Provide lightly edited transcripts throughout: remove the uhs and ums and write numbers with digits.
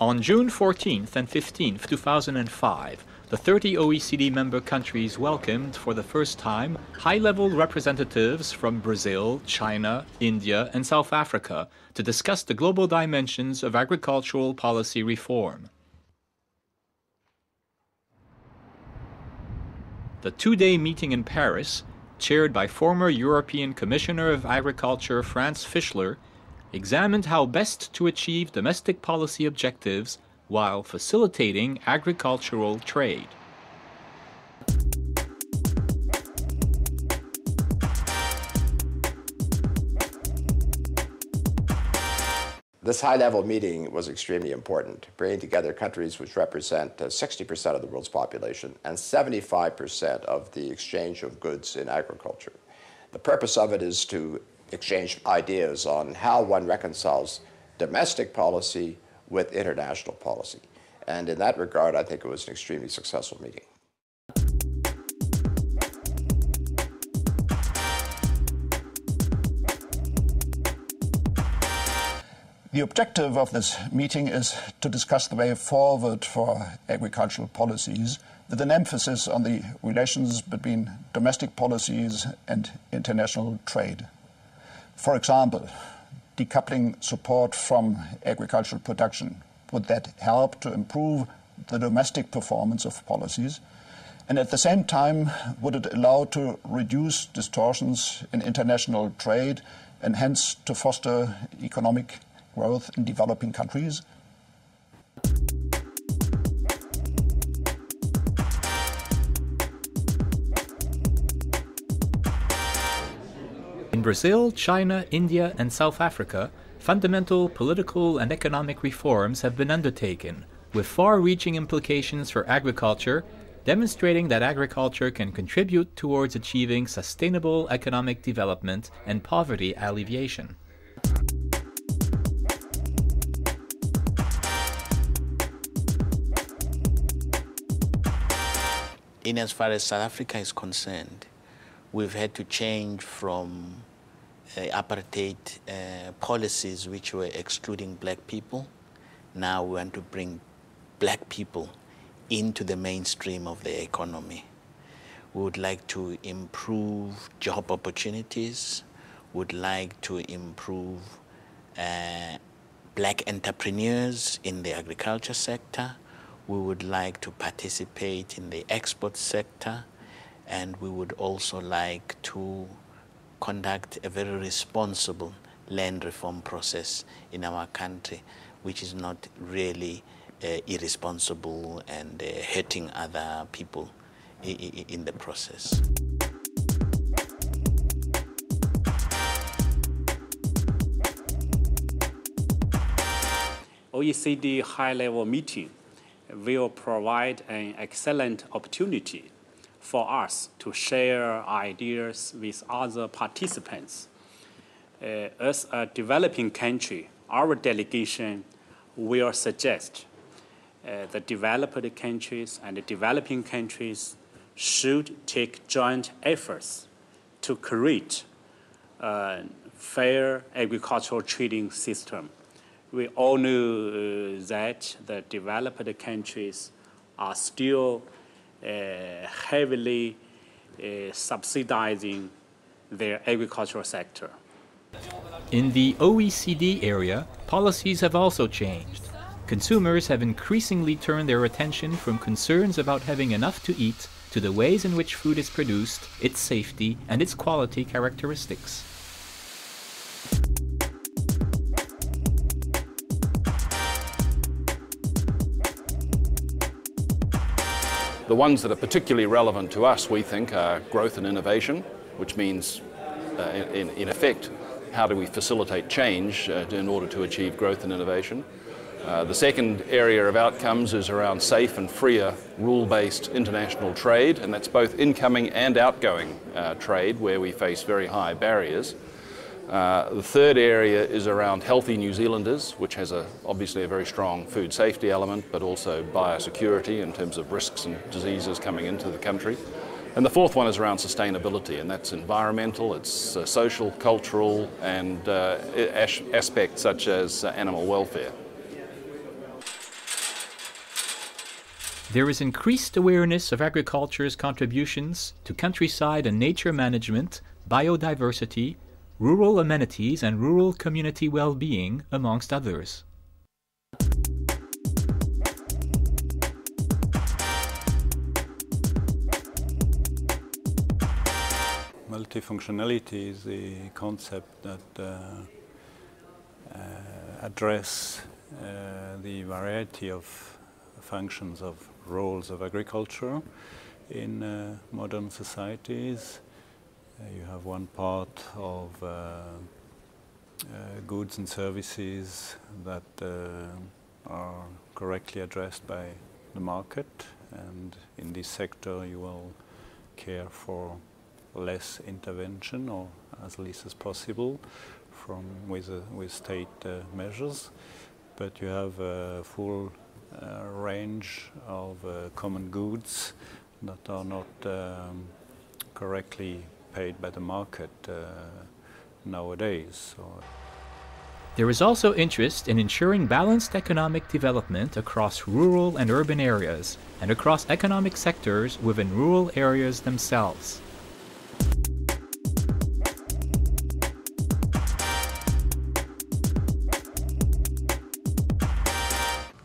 On June 14th and 15th, 2005, the 30 OECD member countries welcomed for the first time high-level representatives from Brazil, China, India, and South Africa to discuss the global dimensions of agricultural policy reform. The two-day meeting in Paris, chaired by former European Commissioner of Agriculture Franz Fischler, examined how best to achieve domestic policy objectives while facilitating agricultural trade. This high-level meeting was extremely important, bringing together countries which represent 60% of the world's population and 75% of the exchange of goods in agriculture. The purpose of it is to exchange ideas on how one reconciles domestic policy with international policy. And in that regard, I think it was an extremely successful meeting. The objective of this meeting is to discuss the way forward for agricultural policies with an emphasis on the relations between domestic policies and international trade. For example, decoupling support from agricultural production. Would that help to improve the domestic performance of policies? And at the same time, would it allow to reduce distortions in international trade and hence to foster economic growth in developing countries? In Brazil, China, India, and South Africa, fundamental political and economic reforms have been undertaken, with far-reaching implications for agriculture, demonstrating that agriculture can contribute towards achieving sustainable economic development and poverty alleviation. In as far as South Africa is concerned, we've had to change from apartheid policies which were excluding black people. Now we want to bring black people into the mainstream of the economy. We would like to improve job opportunities, would like to improve black entrepreneurs in the agriculture sector. We would like to participate in the export sector, and we would also like to conduct a very responsible land reform process in our country, which is not really irresponsible and hurting other people in the process. OECD high-level meeting will provide an excellent opportunity for us to share ideas with other participants. As a developing country, our delegation will suggest the developed countries and the developing countries should take joint efforts to create a fair agricultural trading system. We all know that the developed countries are still heavily subsidizing their agricultural sector. In the OECD area, policies have also changed. Consumers have increasingly turned their attention from concerns about having enough to eat to the ways in which food is produced, its safety, and its quality characteristics. The ones that are particularly relevant to us, we think, are growth and innovation, which means, in effect, how do we facilitate change in order to achieve growth and innovation. The second area of outcomes is around safe and freer rule-based international trade, and that's both incoming and outgoing trade, where we face very high barriers. The third area is around healthy New Zealanders, which has obviously a very strong food safety element, but also biosecurity in terms of risks and diseases coming into the country. And the fourth one is around sustainability, and that's environmental, it's social, cultural, and aspects such as animal welfare. There is increased awareness of agriculture's contributions to countryside and nature management, biodiversity, rural amenities, and rural community well-being, amongst others. Multifunctionality is the concept that address the variety of functions of roles of agriculture in modern societies. You have one part of goods and services that are correctly addressed by the market, and in this sector you will care for less intervention, or as least as possible, with state measures. But you have a full range of common goods that are not correctly paid by the market nowadays. There is also interest in ensuring balanced economic development across rural and urban areas, and across economic sectors within rural areas themselves.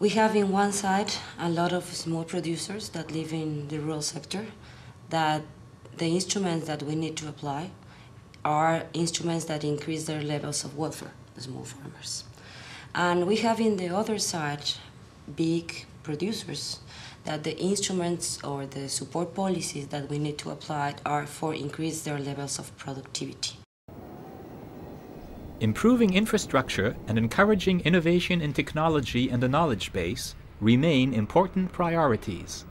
We have in one side a lot of small producers that live in the rural sector, that the instruments that we need to apply are instruments that increase their levels of welfare, the small farmers. And we have in the other side big producers, that the instruments or the support policies that we need to apply are for increase their levels of productivity. Improving infrastructure and encouraging innovation in technology and the knowledge base remain important priorities.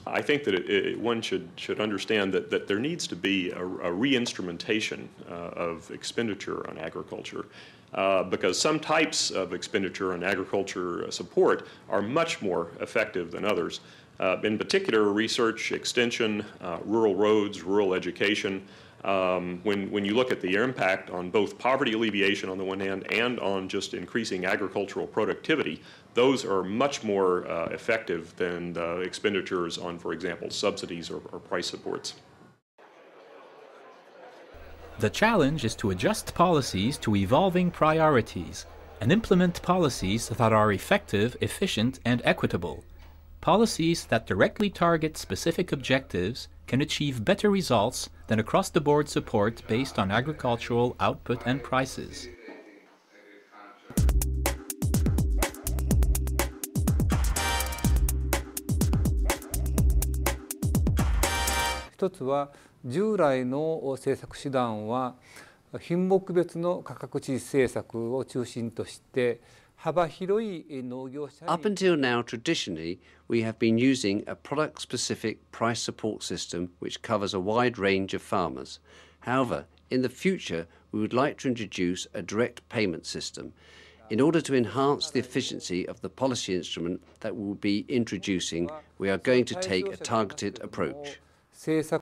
I think that one should understand that there needs to be a re-instrumentation of expenditure on agriculture, because some types of expenditure on agriculture support are much more effective than others. In particular, research, extension, rural roads, rural education. When you look at the impact on both poverty alleviation on the one hand and on just increasing agricultural productivity, those are much more effective than the expenditures on, for example, subsidies or price supports. The challenge is to adjust policies to evolving priorities and implement policies that are effective, efficient, and equitable. Policies that directly target specific objectives can achieve better results than across-the-board support based on agricultural output and prices. 一つは従来の政策手段は品目別の価格地政策を中心として幅広い農業者に Up until now, traditionally, we have been using a product-specific price support system which covers a wide range of farmers. However, in the future, we would like to introduce a direct payment system. In order to enhance the efficiency of the policy instrument that we will be introducing, we are going to take a targeted approach. 政策